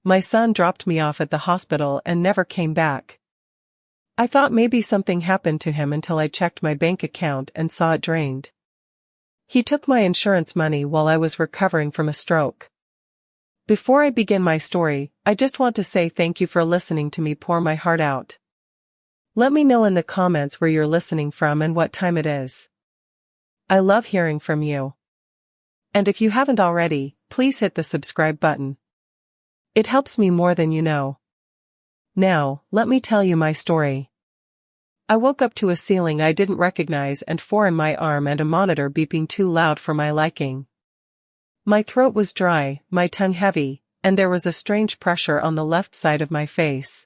My son dropped me off at the hospital and never came back. I thought maybe something happened to him until I checked my bank account and saw it drained. He took my insurance money while I was recovering from a stroke. Before I begin my story, I just want to say thank you for listening to me pour my heart out. Let me know in the comments where you're listening from and what time it is. I love hearing from you. And if you haven't already, please hit the subscribe button. It helps me more than you know. Now, let me tell you my story. I woke up to a ceiling I didn't recognize and four in my arm and a monitor beeping too loud for my liking. My throat was dry, my tongue heavy, and there was a strange pressure on the left side of my face.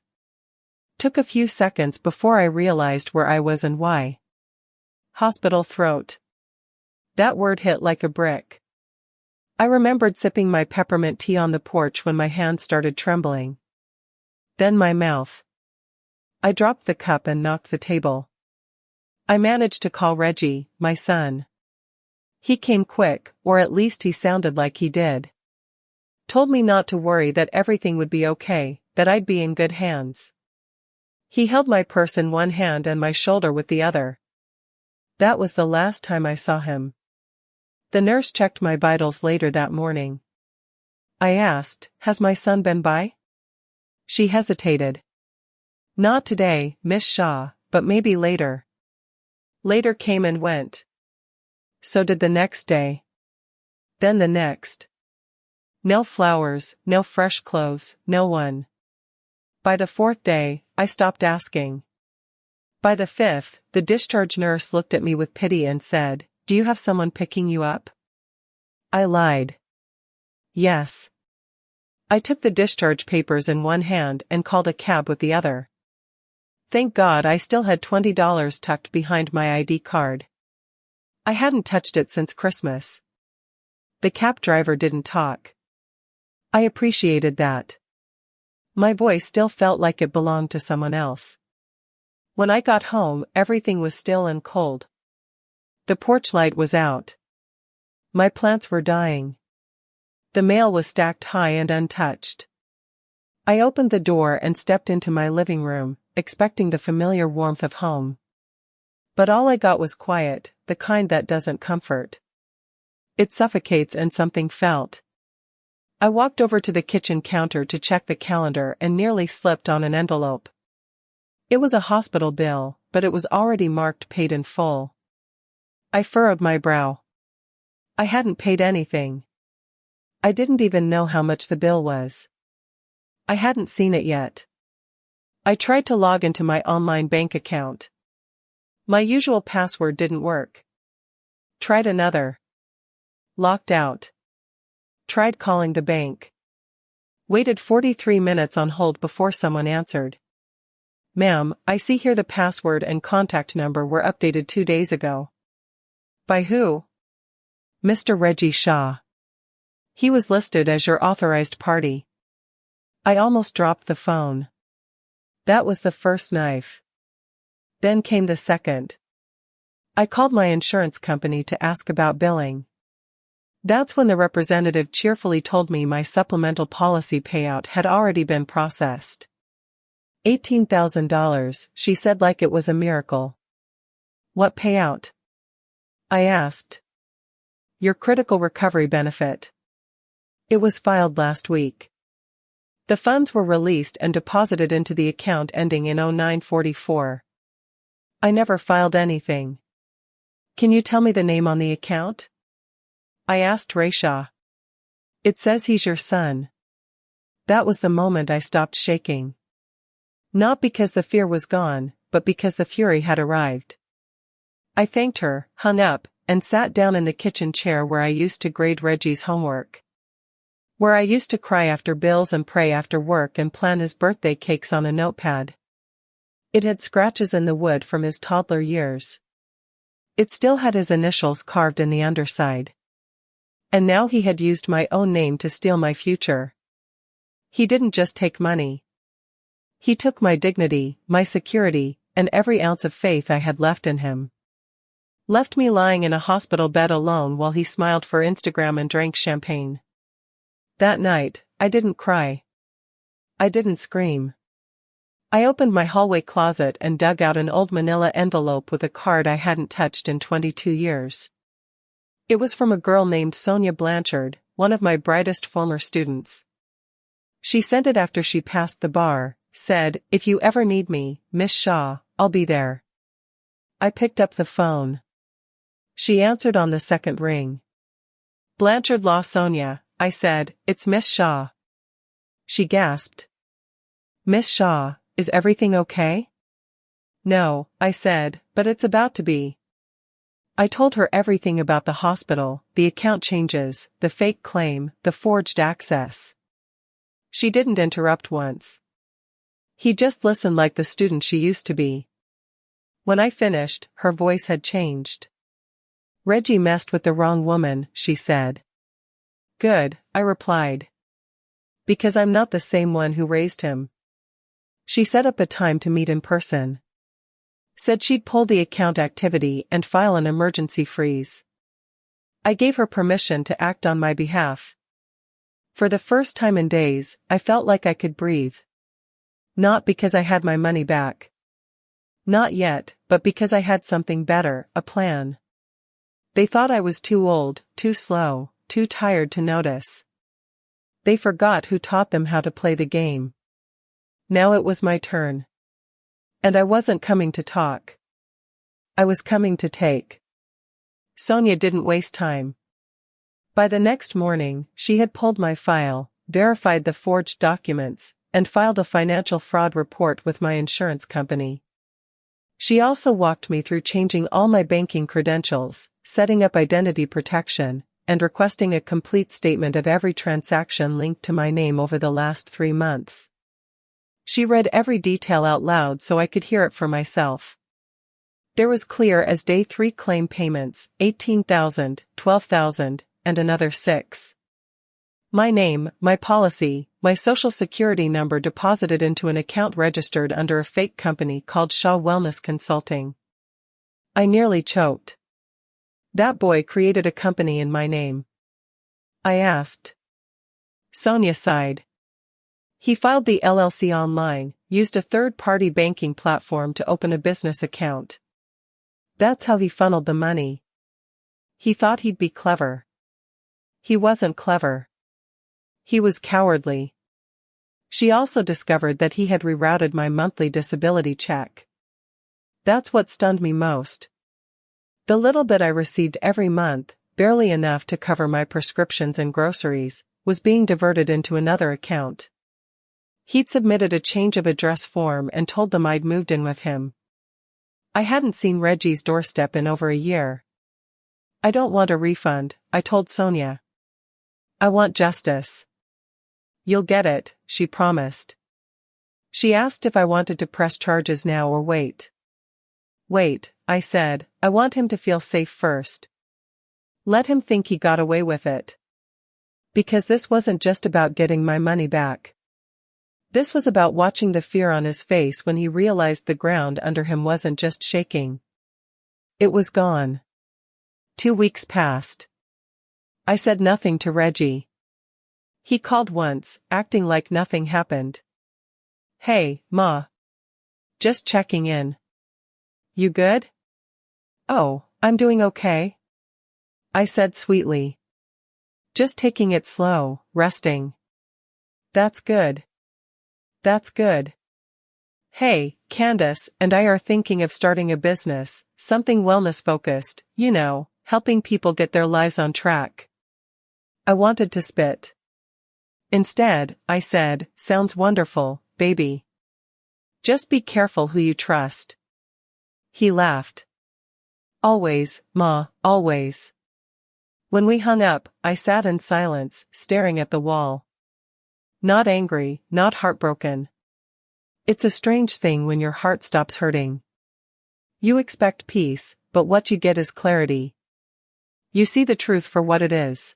Took a few seconds before I realized where I was and why. Hospital throat. That word hit like a brick. I remembered sipping my peppermint tea on the porch when my hand started trembling. Then my mouth. I dropped the cup and knocked the table. I managed to call Reggie, my son. He came quick, or at least he sounded like he did. Told me not to worry, that everything would be okay, that I'd be in good hands. He held my purse in one hand and my shoulder with the other. That was the last time I saw him. The nurse checked my vitals later that morning. I asked, "Has my son been by?" She hesitated. "Not today, Miss Shaw, but maybe later." Later came and went. So did the next day. Then the next. No flowers, no fresh clothes, no one. By the fourth day, I stopped asking. By the fifth, the discharge nurse looked at me with pity and said, "Do you have someone picking you up?" I lied. Yes. I took the discharge papers in one hand and called a cab with the other. Thank God I still had $20 tucked behind my ID card. I hadn't touched it since Christmas. The cab driver didn't talk. I appreciated that. My voice still felt like it belonged to someone else. When I got home, everything was still and cold. The porch light was out. My plants were dying. The mail was stacked high and untouched. I opened the door and stepped into my living room, expecting the familiar warmth of home. But all I got was quiet, the kind that doesn't comfort. It suffocates, and something felt. I walked over to the kitchen counter to check the calendar and nearly slipped on an envelope. It was a hospital bill, but it was already marked paid in full. I furrowed my brow. I hadn't paid anything. I didn't even know how much the bill was. I hadn't seen it yet. I tried to log into my online bank account. My usual password didn't work. Tried another. Locked out. Tried calling the bank. Waited 43 minutes on hold before someone answered. "Ma'am, I see here the password and contact number were updated 2 days ago." "By who?" "Mr. Reggie Shaw. He was listed as your authorized party." I almost dropped the phone. That was the first knife. Then came the second. I called my insurance company to ask about billing. That's when the representative cheerfully told me my supplemental policy payout had already been processed. $18,000, she said, like it was a miracle. "What payout?" I asked. "Your critical recovery benefit. It was filed last week. The funds were released and deposited into the account ending in 0944. I never filed anything." "Can you tell me the name on the account?" I asked Ray Shaw. "It says he's your son." That was the moment I stopped shaking. Not because the fear was gone, but because the fury had arrived. I thanked her, hung up, and sat down in the kitchen chair where I used to grade Reggie's homework. Where I used to cry after bills and pray after work and plan his birthday cakes on a notepad. It had scratches in the wood from his toddler years. It still had his initials carved in the underside. And now he had used my own name to steal my future. He didn't just take money. He took my dignity, my security, and every ounce of faith I had left in him. Left me lying in a hospital bed alone while he smiled for Instagram and drank champagne. That night, I didn't cry. I didn't scream. I opened my hallway closet and dug out an old manila envelope with a card I hadn't touched in 22 years. It was from a girl named Sonia Blanchard, one of my brightest former students. She sent it after she passed the bar, said, "If you ever need me, Miss Shaw, I'll be there." I picked up the phone. She answered on the second ring. "Blanchard Law Sonia," I said, "it's Miss Shaw." She gasped. "Miss Shaw, is everything okay?" "No," I said, "but it's about to be." I told her everything about the hospital, the account changes, the fake claim, the forged access. She didn't interrupt once. He just listened like the student she used to be. When I finished, her voice had changed. "Reggie messed with the wrong woman," she said. "Good," I replied. "Because I'm not the same one who raised him." She set up a time to meet in person. Said she'd pull the account activity and file an emergency freeze. I gave her permission to act on my behalf. For the first time in days, I felt like I could breathe. Not because I had my money back. Not yet, but because I had something better, a plan. They thought I was too old, too slow, too tired to notice. They forgot who taught them how to play the game. Now it was my turn. And I wasn't coming to talk. I was coming to take. Sonia didn't waste time. By the next morning, she had pulled my file, verified the forged documents, and filed a financial fraud report with my insurance company. She also walked me through changing all my banking credentials, setting up identity protection, and requesting a complete statement of every transaction linked to my name over the last 3 months. She read every detail out loud so I could hear it for myself. There was clear as day 3 claim payments, 18,000, 12,000, and another 6. My name, my policy, my social security number deposited into an account registered under a fake company called Shaw Wellness Consulting. I nearly choked. That boy created a company in my name. I asked. Sonia sighed. He filed the LLC online, used a third-party banking platform to open a business account. That's how he funneled the money. He thought he'd be clever. He wasn't clever. He was cowardly. She also discovered that he had rerouted my monthly disability check. That's what stunned me most. The little bit I received every month, barely enough to cover my prescriptions and groceries, was being diverted into another account. He'd submitted a change of address form and told them I'd moved in with him. I hadn't seen Reggie's doorstep in over a year. I don't want a refund, I told Sonia. I want justice. You'll get it, she promised. She asked if I wanted to press charges now or wait. Wait, I said, I want him to feel safe first. Let him think he got away with it. Because this wasn't just about getting my money back. This was about watching the fear on his face when he realized the ground under him wasn't just shaking. It was gone. 2 weeks passed. I said nothing to Reggie. He called once, acting like nothing happened. Hey, Ma. Just checking in. You good? Oh, I'm doing okay. I said sweetly. Just taking it slow, resting. That's good. That's good. Hey, Candace and I are thinking of starting a business, something wellness-focused, you know, helping people get their lives on track. I wanted to spit. Instead, I said, sounds wonderful, baby. Just be careful who you trust. He laughed. Always, Ma, always. When we hung up, I sat in silence, staring at the wall. Not angry, not heartbroken. It's a strange thing when your heart stops hurting. You expect peace, but what you get is clarity. You see the truth for what it is.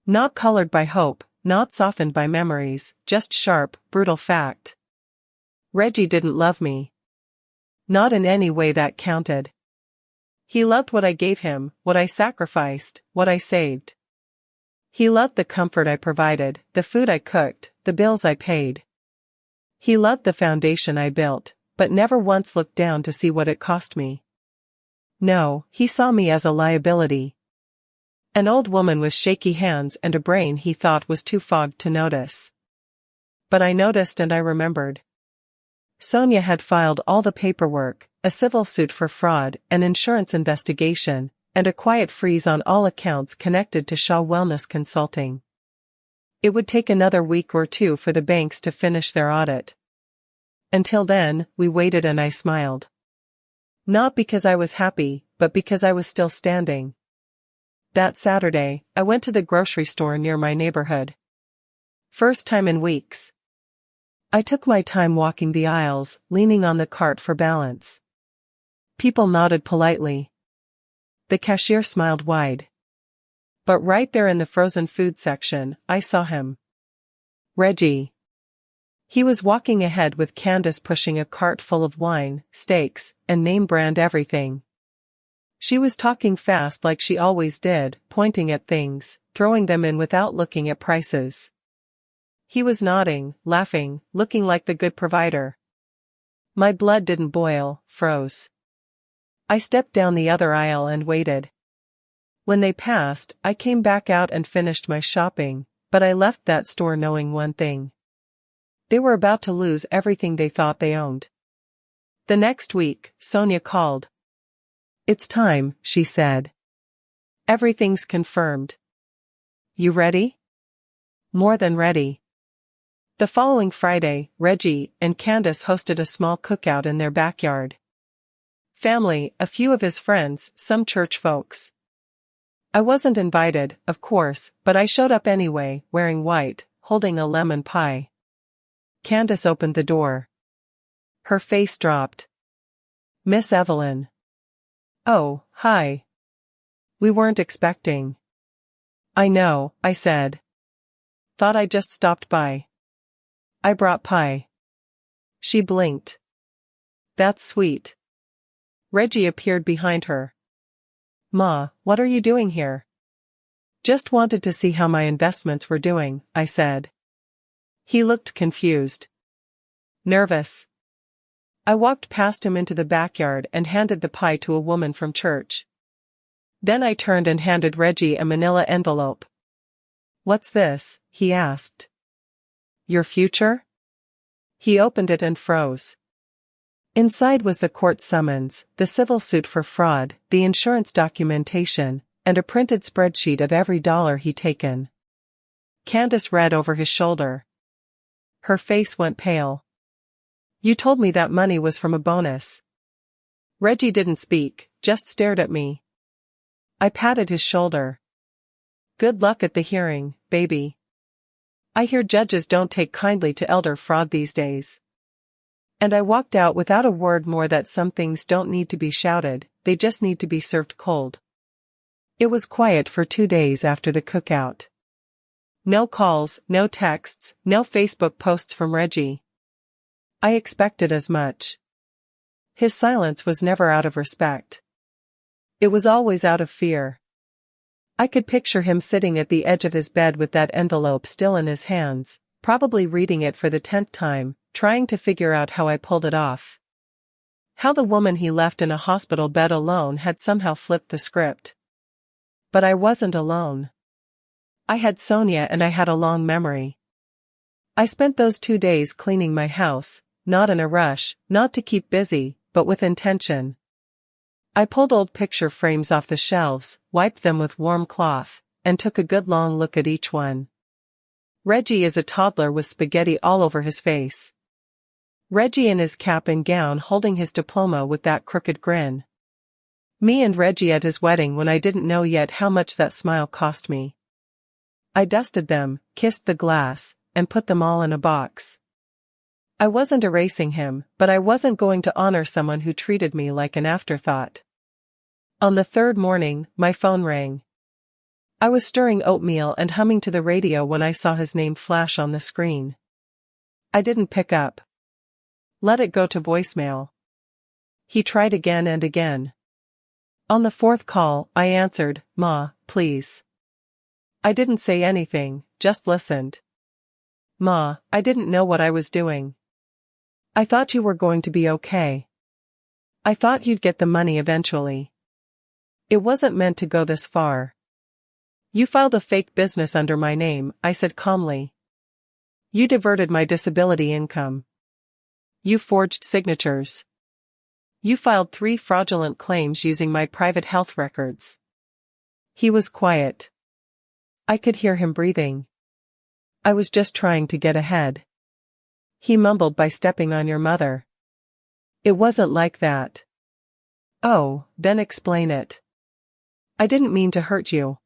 Not colored by hope, not softened by memories, just sharp, brutal fact. Reggie didn't love me. Not in any way that counted. He loved what I gave him, what I sacrificed, what I saved. He loved the comfort I provided, the food I cooked, the bills I paid. He loved the foundation I built, but never once looked down to see what it cost me. No, he saw me as a liability. An old woman with shaky hands and a brain he thought was too fogged to notice. But I noticed and I remembered. Sonia had filed all the paperwork, a civil suit for fraud, an insurance investigation, and a quiet freeze on all accounts connected to Shaw Wellness Consulting. It would take another week or two for the banks to finish their audit. Until then, we waited and I smiled. Not because I was happy, but because I was still standing. That Saturday, I went to the grocery store near my neighborhood. First time in weeks. I took my time walking the aisles, leaning on the cart for balance. People nodded politely. The cashier smiled wide. But right there in the frozen food section, I saw him. Reggie. He was walking ahead with Candace pushing a cart full of wine, steaks, and name-brand everything. She was talking fast like she always did, pointing at things, throwing them in without looking at prices. He was nodding, laughing, looking like the good provider. My blood didn't boil, froze. I stepped down the other aisle and waited. When they passed, I came back out and finished my shopping, but I left that store knowing one thing. They were about to lose everything they thought they owned. The next week, Sonia called. "It's time," she said. "Everything's confirmed." "You ready?" "More than ready." The following Friday, Reggie and Candace hosted a small cookout in their backyard. Family, a few of his friends, some church folks. I wasn't invited, of course, but I showed up anyway, wearing white, holding a lemon pie. Candace opened the door. Her face dropped. "Miss Evelyn." "Oh, hi. We weren't expecting." "I know," I said. "Thought I just stopped by. I brought pie." She blinked. "That's sweet." Reggie appeared behind her. "Ma, what are you doing here?" "Just wanted to see how my investments were doing," I said. He looked confused. Nervous. I walked past him into the backyard and handed the pie to a woman from church. Then I turned and handed Reggie a manila envelope. "What's this?" he asked. "Your future?" He opened it and froze. Inside was the court summons, the civil suit for fraud, the insurance documentation, and a printed spreadsheet of every dollar he'd taken. Candace read over his shoulder. Her face went pale. "You told me that money was from a bonus." Reggie didn't speak, just stared at me. I patted his shoulder. "Good luck at the hearing, baby. I hear judges don't take kindly to elder fraud these days." And I walked out without a word more that some things don't need to be shouted, they just need to be served cold. It was quiet for 2 days after the cookout. No calls, no texts, no Facebook posts from Reggie. I expected as much. His silence was never out of respect. It was always out of fear. I could picture him sitting at the edge of his bed with that envelope still in his hands, probably reading it for the 10th time, trying to figure out how I pulled it off. How the woman he left in a hospital bed alone had somehow flipped the script. But I wasn't alone. I had Sonia and I had a long memory. I spent those 2 days cleaning my house, not in a rush, not to keep busy, but with intention. I pulled old picture frames off the shelves, wiped them with warm cloth, and took a good long look at each one. Reggie is a toddler with spaghetti all over his face. Reggie in his cap and gown holding his diploma with that crooked grin. Me and Reggie at his wedding when I didn't know yet how much that smile cost me. I dusted them, kissed the glass, and put them all in a box. I wasn't erasing him, but I wasn't going to honor someone who treated me like an afterthought. On the 3rd morning, my phone rang. I was stirring oatmeal and humming to the radio when I saw his name flash on the screen. I didn't pick up. Let it go to voicemail. He tried again and again. On the 4th call, I answered, "Ma, please." I didn't say anything, just listened. "Ma, I didn't know what I was doing." I thought you were going to be okay. I thought you'd get the money eventually. It wasn't meant to go this far. You filed a fake business under my name, I said calmly. You diverted my disability income. You forged signatures. You filed 3 fraudulent claims using my private health records. He was quiet. I could hear him breathing. I was just trying to get ahead. He mumbled, by stepping on your mother. It wasn't like that. Oh, then explain it. I didn't mean to hurt you.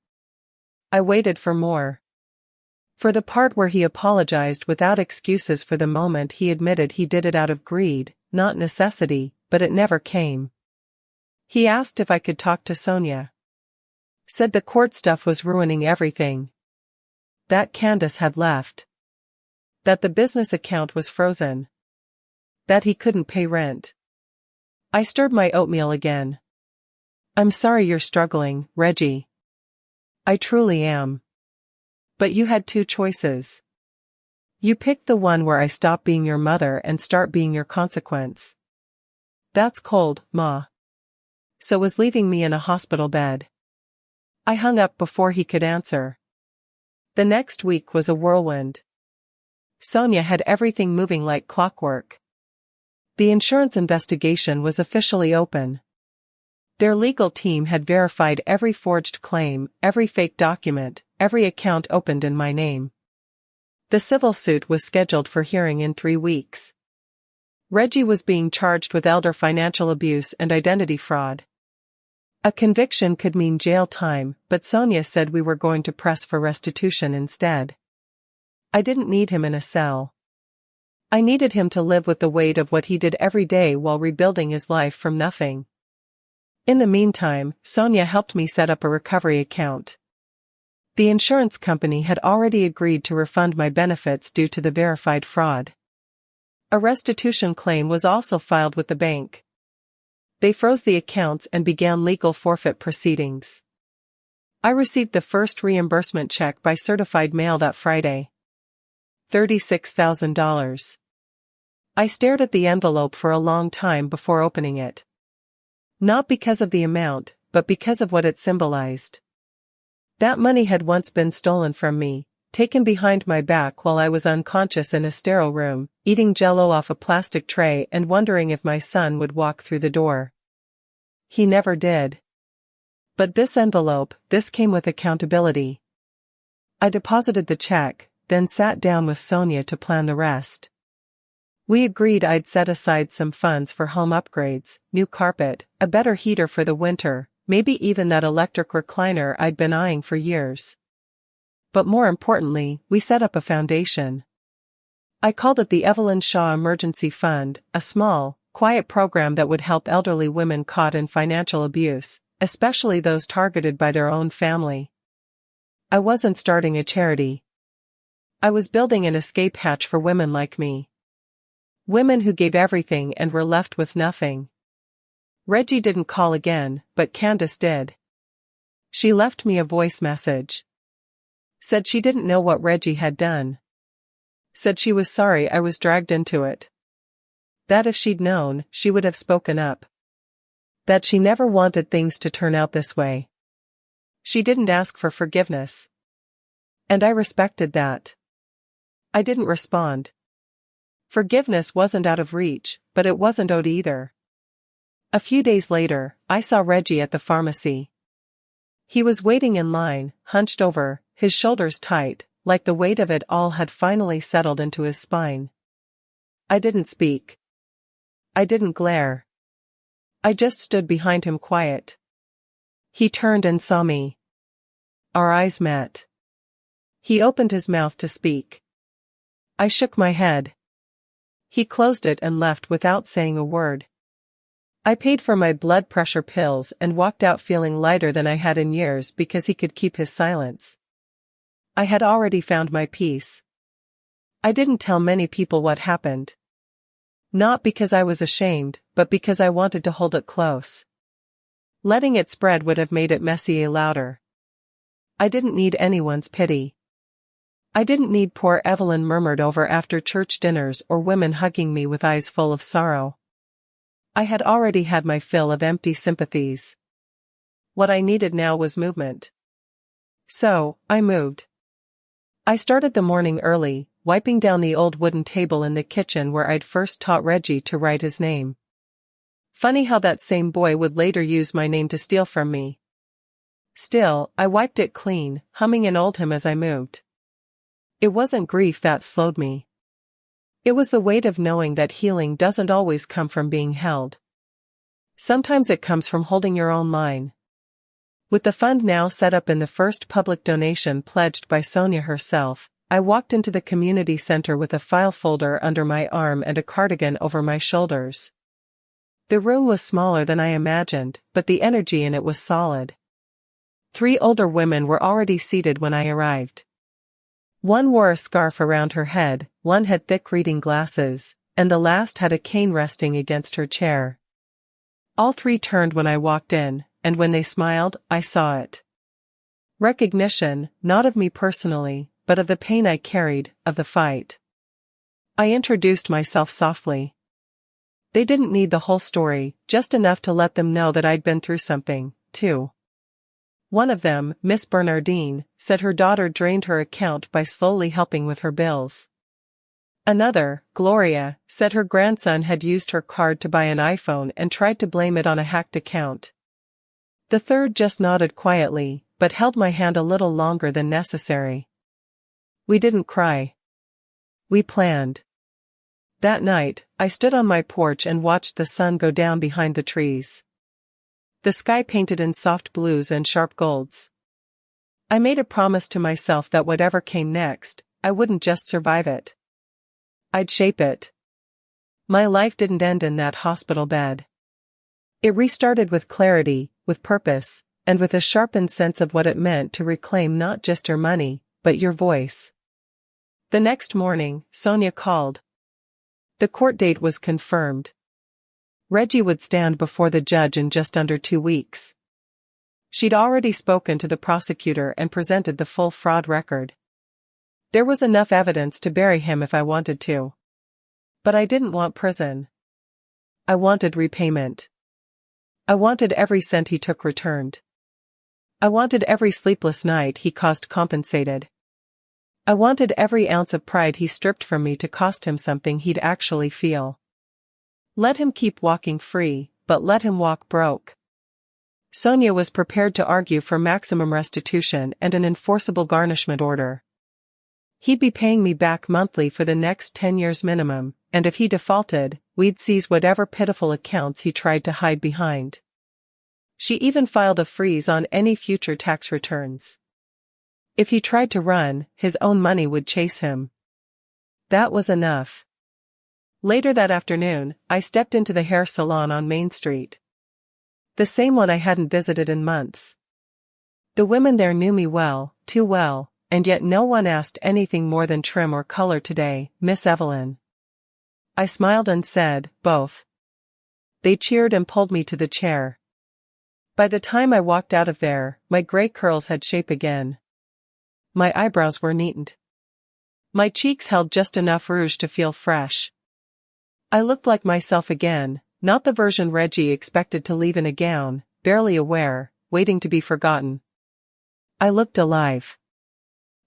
I waited for more. For the part where he apologized without excuses. For the moment he admitted he did it out of greed, not necessity, but it never came. He asked if I could talk to Sonia. Said the court stuff was ruining everything. That Candace had left. That the business account was frozen. That he couldn't pay rent. I stirred my oatmeal again. I'm sorry you're struggling, Reggie. I truly am. But you had 2 choices. You picked the one where I stop being your mother and start being your consequence. That's cold, Ma. So was leaving me in a hospital bed. I hung up before he could answer. The next week was a whirlwind. Sonia had everything moving like clockwork. The insurance investigation was officially open. Their legal team had verified every forged claim, every fake document, every account opened in my name. The civil suit was scheduled for hearing in 3 weeks. Reggie was being charged with elder financial abuse and identity fraud. A conviction could mean jail time, but Sonia said we were going to press for restitution instead. I didn't need him in a cell. I needed him to live with the weight of what he did every day while rebuilding his life from nothing. In the meantime, Sonia helped me set up a recovery account. The insurance company had already agreed to refund my benefits due to the verified fraud. A restitution claim was also filed with the bank. They froze the accounts and began legal forfeit proceedings. I received the first reimbursement check by certified mail that Friday. $36,000. I stared at the envelope for a long time before opening it. Not because of the amount, but because of what it symbolized. That money had once been stolen from me, taken behind my back while I was unconscious in a sterile room, eating Jell-O off a plastic tray and wondering if my son would walk through the door. He never did. But this envelope, this came with accountability. I deposited the check, then sat down with Sonia to plan the rest. We agreed I'd set aside some funds for home upgrades, new carpet, a better heater for the winter, maybe even that electric recliner I'd been eyeing for years. But more importantly, we set up a foundation. I called it the Evelyn Shaw Emergency Fund, a small, quiet program that would help elderly women caught in financial abuse, especially those targeted by their own family. I wasn't starting a charity. I was building an escape hatch for women like me. Women who gave everything and were left with nothing. Reggie didn't call again, but Candace did. She left me a voice message. Said she didn't know what Reggie had done. Said she was sorry I was dragged into it. That if she'd known, she would have spoken up. That she never wanted things to turn out this way. She didn't ask for forgiveness. And I respected that. I didn't respond. Forgiveness wasn't out of reach, but it wasn't owed either. A few days later, I saw Reggie at the pharmacy. He was waiting in line, hunched over, his shoulders tight, like the weight of it all had finally settled into his spine. I didn't speak. I didn't glare. I just stood behind him quiet. He turned and saw me. Our eyes met. He opened his mouth to speak. I shook my head. He closed it and left without saying a word. I paid for my blood pressure pills and walked out feeling lighter than I had in years because he could keep his silence. I had already found my peace. I didn't tell many people what happened. Not because I was ashamed, but because I wanted to hold it close. Letting it spread would have made it messy louder. I didn't need anyone's pity. I didn't need poor Evelyn murmured over after church dinners or women hugging me with eyes full of sorrow. I had already had my fill of empty sympathies. What I needed now was movement. So, I moved. I started the morning early, wiping down the old wooden table in the kitchen where I'd first taught Reggie to write his name. Funny how that same boy would later use my name to steal from me. Still, I wiped it clean, humming an old hymn as I moved. It wasn't grief that slowed me. It was the weight of knowing that healing doesn't always come from being held. Sometimes it comes from holding your own line. With the fund now set up in the first public donation pledged by Sonia herself, I walked into the community center with a file folder under my arm and a cardigan over my shoulders. The room was smaller than I imagined, but the energy in it was solid. 3 older women were already seated when I arrived. One wore a scarf around her head, one had thick reading glasses, and the last had a cane resting against her chair. All 3 turned when I walked in, and when they smiled, I saw it. Recognition, not of me personally, but of the pain I carried, of the fight. I introduced myself softly. They didn't need the whole story, just enough to let them know that I'd been through something, too. One of them, Miss Bernardine, said her daughter drained her account by slowly helping with her bills. Another, Gloria, said her grandson had used her card to buy an iPhone and tried to blame it on a hacked account. The third just nodded quietly, but held my hand a little longer than necessary. We didn't cry. We planned. That night, I stood on my porch and watched the sun go down behind the trees. The sky painted in soft blues and sharp golds. I made a promise to myself that whatever came next, I wouldn't just survive it. I'd shape it. My life didn't end in that hospital bed. It restarted with clarity, with purpose, and with a sharpened sense of what it meant to reclaim not just your money, but your voice. The next morning, Sonia called. The court date was confirmed. Reggie would stand before the judge in just under 2 weeks. She'd already spoken to the prosecutor and presented the full fraud record. There was enough evidence to bury him if I wanted to. But I didn't want prison. I wanted repayment. I wanted every cent he took returned. I wanted every sleepless night he caused compensated. I wanted every ounce of pride he stripped from me to cost him something he'd actually feel. Let him keep walking free, but let him walk broke. Sonia was prepared to argue for maximum restitution and an enforceable garnishment order. He'd be paying me back monthly for the next 10 years minimum, and if he defaulted, we'd seize whatever pitiful accounts he tried to hide behind. She even filed a freeze on any future tax returns. If he tried to run, his own money would chase him. That was enough. Later that afternoon, I stepped into the hair salon on Main Street. The same one I hadn't visited in months. The women there knew me well, too well, and yet no one asked anything more than trim or color today, Miss Evelyn. I smiled and said, both. They cheered and pulled me to the chair. By the time I walked out of there, my gray curls had shape again. My eyebrows were neatened. My cheeks held just enough rouge to feel fresh. I looked like myself again, not the version Reggie expected to leave in a gown, barely aware, waiting to be forgotten. I looked alive.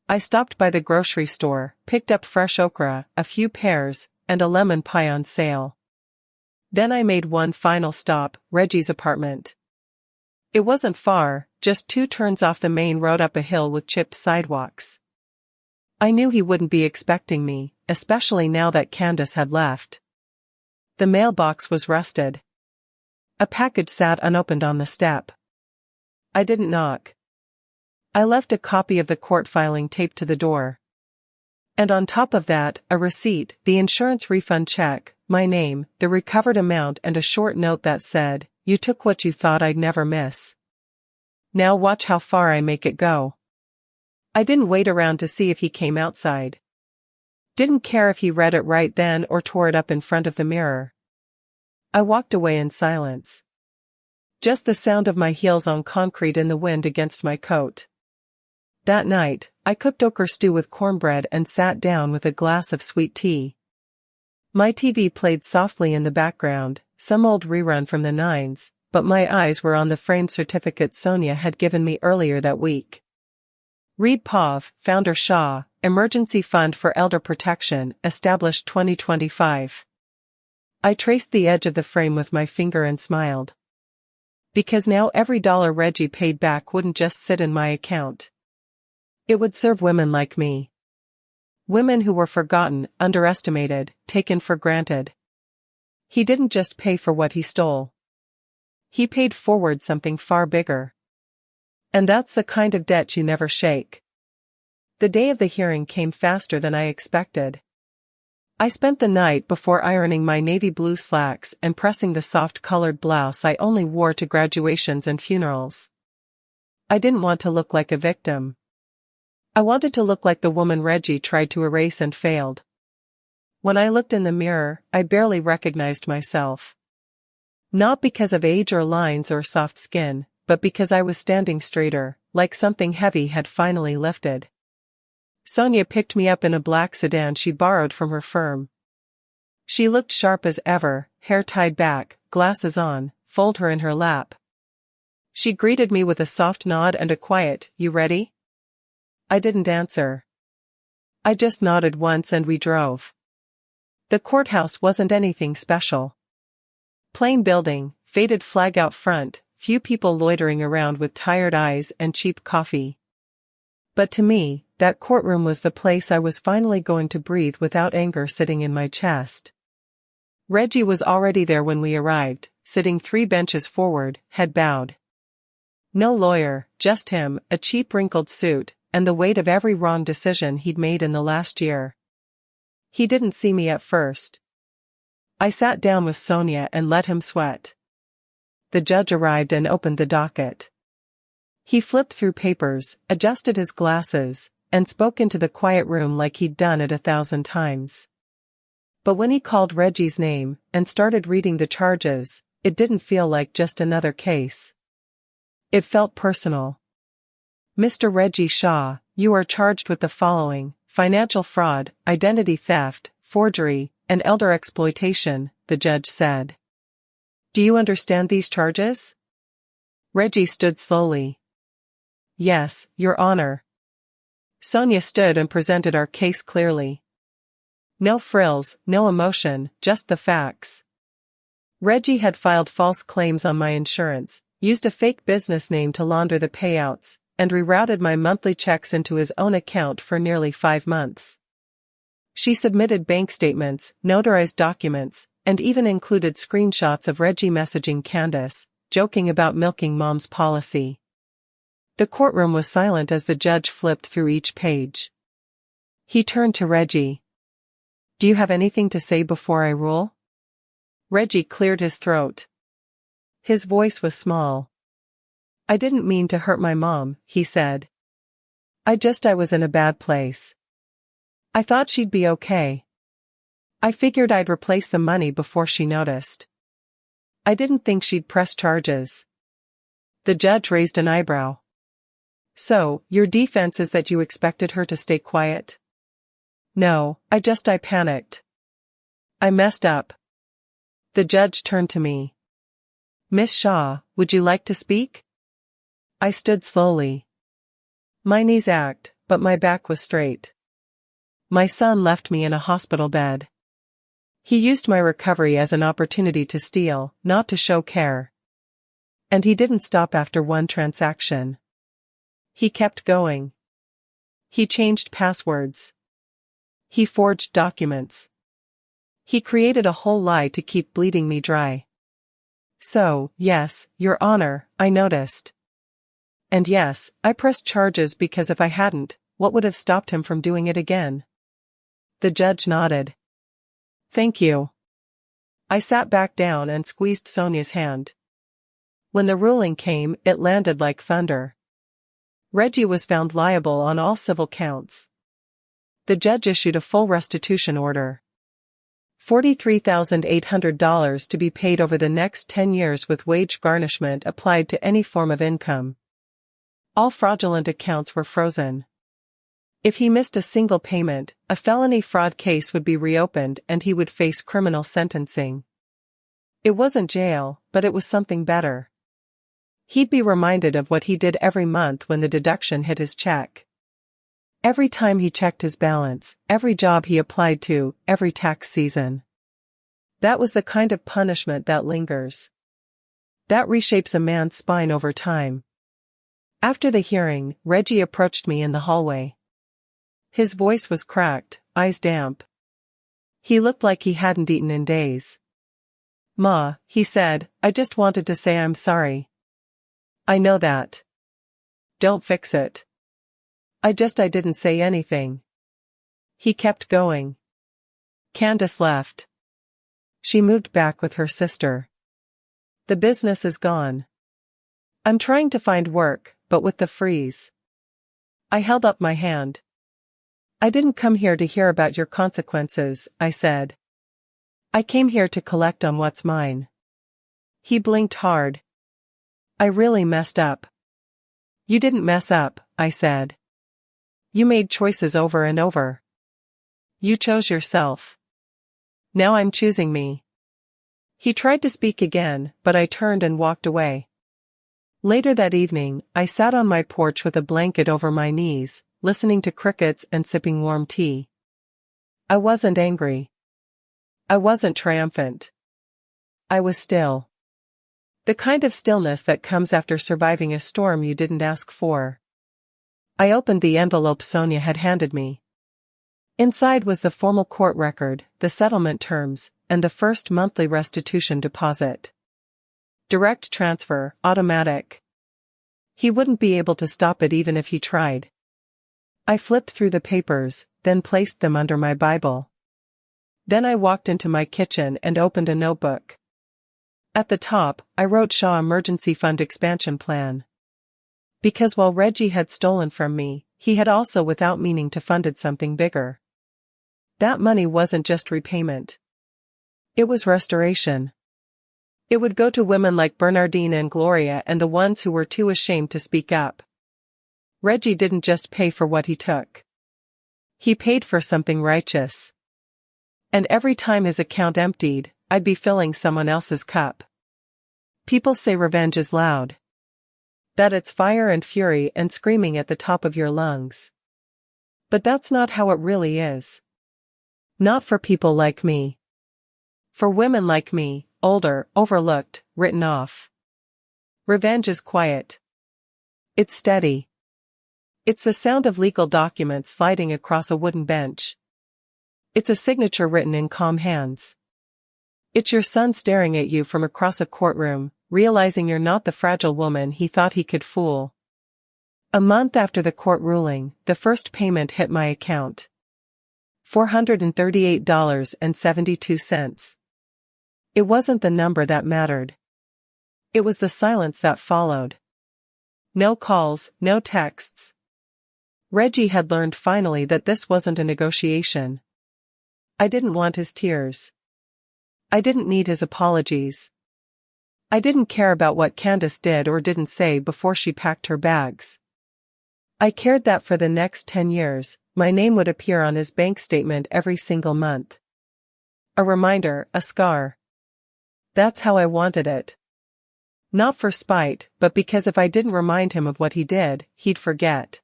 I stopped by the grocery store, picked up fresh okra, a few pears, and a lemon pie on sale. Then I made one final stop, Reggie's apartment. It wasn't far, just 2 turns off the main road up a hill with chipped sidewalks. I knew he wouldn't be expecting me, especially now that Candace had left. The mailbox was rusted. A package sat unopened on the step. I didn't knock. I left a copy of the court filing taped to the door. And on top of that, a receipt, the insurance refund check, my name, the recovered amount and a short note that said, "You took what you thought I'd never miss. Now watch how far I make it go." I didn't wait around to see if he came outside. Didn't care if he read it right then or tore it up in front of the mirror. I walked away in silence. Just the sound of my heels on concrete in the wind against my coat. That night, I cooked okra stew with cornbread and sat down with a glass of sweet tea. My TV played softly in the background, some old rerun from the 90s, but my eyes were on the framed certificate Sonia had given me earlier that week. Read POV, Founder Shah, Emergency Fund for Elder Protection, established 2025. I traced the edge of the frame with my finger and smiled. Because now every dollar Reggie paid back wouldn't just sit in my account. It would serve women like me. Women who were forgotten, underestimated, taken for granted. He didn't just pay for what he stole. He paid forward something far bigger. And that's the kind of debt you never shake. The day of the hearing came faster than I expected. I spent the night before ironing my navy blue slacks and pressing the soft-colored blouse I only wore to graduations and funerals. I didn't want to look like a victim. I wanted to look like the woman Reggie tried to erase and failed. When I looked in the mirror, I barely recognized myself. Not because of age or lines or soft skin, but because I was standing straighter, like something heavy had finally lifted. Sonia picked me up in a black sedan she borrowed from her firm. She looked sharp as ever, hair tied back, glasses on, fold her in her lap. She greeted me with a soft nod and a quiet, "You ready?" I didn't answer. I just nodded once and we drove. The courthouse wasn't anything special. Plain building, faded flag out front, few people loitering around with tired eyes and cheap coffee. But to me, that courtroom was the place I was finally going to breathe without anger sitting in my chest. Reggie was already there when we arrived, sitting 3 benches forward, head bowed. No lawyer, just him, a cheap wrinkled suit, and the weight of every wrong decision he'd made in the last year. He didn't see me at first. I sat down with Sonia and let him sweat. The judge arrived and opened the docket. He flipped through papers, adjusted his glasses, and spoke into the quiet room like he'd done it 1,000 times. But when he called Reggie's name and started reading the charges, it didn't feel like just another case. It felt personal. "Mr. Reggie Shaw, you are charged with the following: financial fraud, identity theft, forgery, and elder exploitation," the judge said. "Do you understand these charges?" Reggie stood slowly. "Yes, Your Honor." Sonia stood and presented our case clearly. No frills, no emotion, just the facts. Reggie had filed false claims on my insurance, used a fake business name to launder the payouts, and rerouted my monthly checks into his own account for nearly 5 months. She submitted bank statements, notarized documents, and even included screenshots of Reggie messaging Candace, joking about milking Mom's policy. The courtroom was silent as the judge flipped through each page. He turned to Reggie. "Do you have anything to say before I rule?" Reggie cleared his throat. His voice was small. "I didn't mean to hurt my mom," he said. I was in a bad place. I thought she'd be okay. I figured I'd replace the money before she noticed. I didn't think she'd press charges." The judge raised an eyebrow. "So, your defense is that you expected her to stay quiet?" "No, I panicked. I messed up." The judge turned to me. "Miss Shaw, would you like to speak?" I stood slowly. My knees ached, but my back was straight. My son left me in a hospital bed. He used my recovery as an opportunity to steal, not to show care. And he didn't stop after one transaction. He kept going. He changed passwords. He forged documents. He created a whole lie to keep bleeding me dry. So, yes, Your Honor, I noticed. And yes, I pressed charges because if I hadn't, what would have stopped him from doing it again? The judge nodded. "Thank you." I sat back down and squeezed Sonia's hand. When the ruling came, it landed like thunder. Reggie was found liable on all civil counts. The judge issued a full restitution order. $43,800 to be paid over the next 10 years with wage garnishment applied to any form of income. All fraudulent accounts were frozen. If he missed a single payment, a felony fraud case would be reopened and he would face criminal sentencing. It wasn't jail, but it was something better. He'd be reminded of what he did every month when the deduction hit his check. Every time he checked his balance, every job he applied to, every tax season. That was the kind of punishment that lingers. That reshapes a man's spine over time. After the hearing, Reggie approached me in the hallway. His voice was cracked, eyes damp. He looked like he hadn't eaten in days. "Ma," he said, "I just wanted to say I'm sorry." "I know that. Don't fix it." I didn't say anything." He kept going. Candace left. She moved back with her sister. The business is gone. I'm trying to find work, but with the freeze. I held up my hand. "I didn't come here to hear about your consequences," I said. "I came here to collect on what's mine." He blinked hard. "I really messed up." "You didn't mess up," I said. "You made choices over and over. You chose yourself. Now I'm choosing me." He tried to speak again, but I turned and walked away. Later that evening, I sat on my porch with a blanket over my knees, listening to crickets and sipping warm tea. I wasn't angry. I wasn't triumphant. I was still. The kind of stillness that comes after surviving a storm you didn't ask for. I opened the envelope Sonia had handed me. Inside was the formal court record, the settlement terms, and the first monthly restitution deposit. Direct transfer, automatic. He wouldn't be able to stop it even if he tried. I flipped through the papers, then placed them under my Bible. Then I walked into my kitchen and opened a notebook. At the top, I wrote Shaw Emergency Fund Expansion Plan. Because while Reggie had stolen from me, he had also without meaning to funded something bigger. That money wasn't just repayment. It was restoration. It would go to women like Bernardine and Gloria and the ones who were too ashamed to speak up. Reggie didn't just pay for what he took. He paid for something righteous. And every time his account emptied, I'd be filling someone else's cup. People say revenge is loud. That it's fire and fury and screaming at the top of your lungs. But that's not how it really is. Not for people like me. For women like me, older, overlooked, written off. Revenge is quiet. It's steady. It's the sound of legal documents sliding across a wooden bench. It's a signature written in calm hands. It's your son staring at you from across a courtroom, realizing you're not the fragile woman he thought he could fool. A month after the court ruling, the first payment hit my account. $438.72. It wasn't the number that mattered. It was the silence that followed. No calls, no texts. Reggie had learned finally that this wasn't a negotiation. I didn't want his tears. I didn't need his apologies. I didn't care about what Candace did or didn't say before she packed her bags. I cared that for the next 10 years, my name would appear on his bank statement every single month. A reminder, a scar. That's how I wanted it. Not for spite, but because if I didn't remind him of what he did, he'd forget.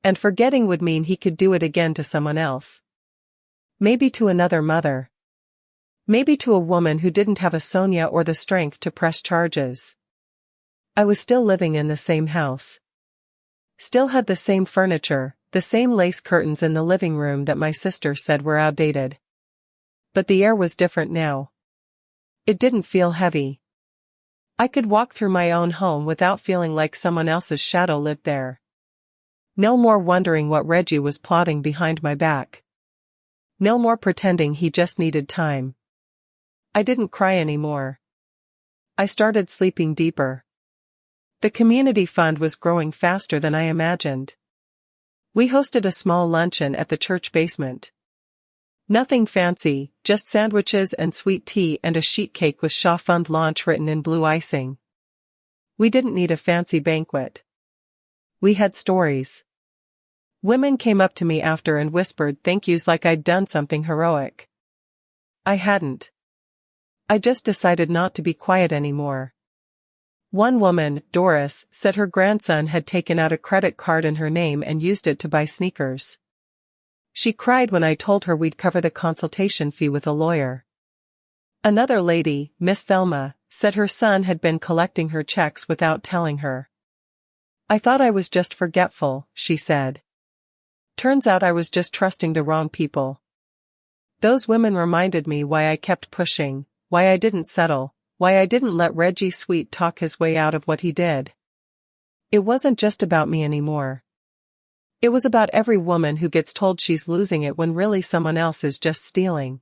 And forgetting would mean he could do it again to someone else. Maybe to another mother. Maybe to a woman who didn't have a Sonia or the strength to press charges. I was still living in the same house. Still had the same furniture, the same lace curtains in the living room that my sister said were outdated. But the air was different now. It didn't feel heavy. I could walk through my own home without feeling like someone else's shadow lived there. No more wondering what Reggie was plotting behind my back. No more pretending he just needed time. I didn't cry anymore. I started sleeping deeper. The community fund was growing faster than I imagined. We hosted a small luncheon at the church basement. Nothing fancy, just sandwiches and sweet tea and a sheet cake with Shaw Fund launch written in blue icing. We didn't need a fancy banquet. We had stories. Women came up to me after and whispered thank yous like I'd done something heroic. I hadn't. I just decided not to be quiet anymore. One woman, Doris, said her grandson had taken out a credit card in her name and used it to buy sneakers. She cried when I told her we'd cover the consultation fee with a lawyer. Another lady, Miss Thelma, said her son had been collecting her checks without telling her. I thought I was just forgetful, she said. Turns out I was just trusting the wrong people. Those women reminded me why I kept pushing, why I didn't settle, why I didn't let Reggie Sweet talk his way out of what he did. It wasn't just about me anymore. It was about every woman who gets told she's losing it when really someone else is just stealing.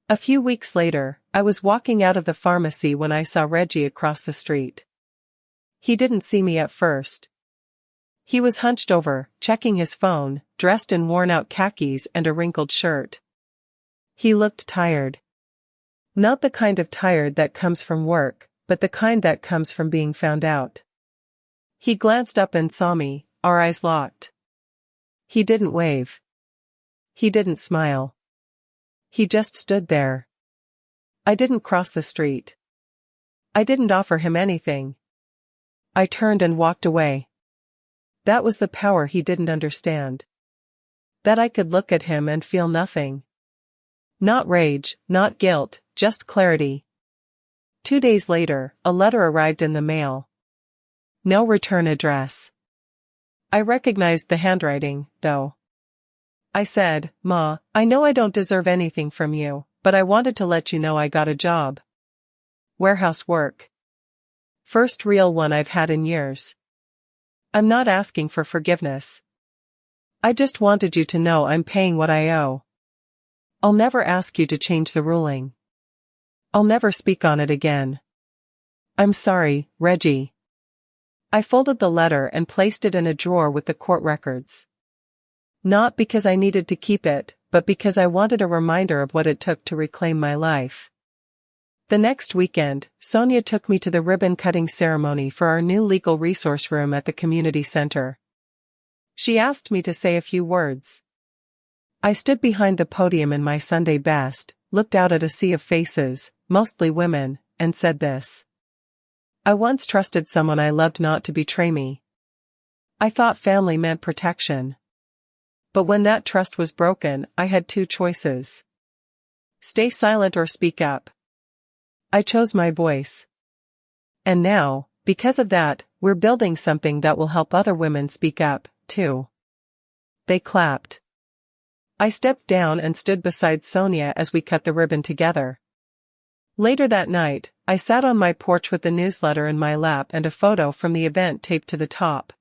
A few weeks later, I was walking out of the pharmacy when I saw Reggie across the street. He didn't see me at first. He was hunched over, checking his phone, dressed in worn-out khakis and a wrinkled shirt. He looked tired. Not the kind of tired that comes from work, but the kind that comes from being found out. He glanced up and saw me, our eyes locked. He didn't wave. He didn't smile. He just stood there. I didn't cross the street. I didn't offer him anything. I turned and walked away. That was the power he didn't understand. That I could look at him and feel nothing. Not rage, not guilt, just clarity. 2 days later, a letter arrived in the mail. No return address. I recognized the handwriting, though. I said, "Ma, I know I don't deserve anything from you, but I wanted to let you know I got a job. Warehouse work. First real one I've had in years. I'm not asking for forgiveness. I just wanted you to know I'm paying what I owe. I'll never ask you to change the ruling. I'll never speak on it again. I'm sorry, Reggie." I folded the letter and placed it in a drawer with the court records. Not because I needed to keep it, but because I wanted a reminder of what it took to reclaim my life. The next weekend, Sonia took me to the ribbon-cutting ceremony for our new legal resource room at the community center. She asked me to say a few words. I stood behind the podium in my Sunday best, looked out at a sea of faces, mostly women, and said this. I once trusted someone I loved not to betray me. I thought family meant protection. But when that trust was broken, I had two choices. Stay silent or speak up. I chose my voice. And now, because of that, we're building something that will help other women speak up, too. They clapped. I stepped down and stood beside Sonia as we cut the ribbon together. Later that night, I sat on my porch with the newsletter in my lap and a photo from the event taped to the top.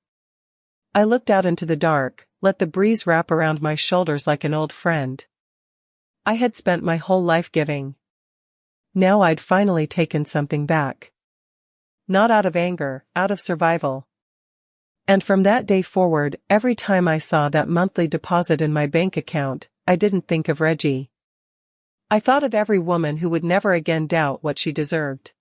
I looked out into the dark, let the breeze wrap around my shoulders like an old friend. I had spent my whole life giving. Now I'd finally taken something back. Not out of anger, out of survival. And from that day forward, every time I saw that monthly deposit in my bank account, I didn't think of Reggie. I thought of every woman who would never again doubt what she deserved.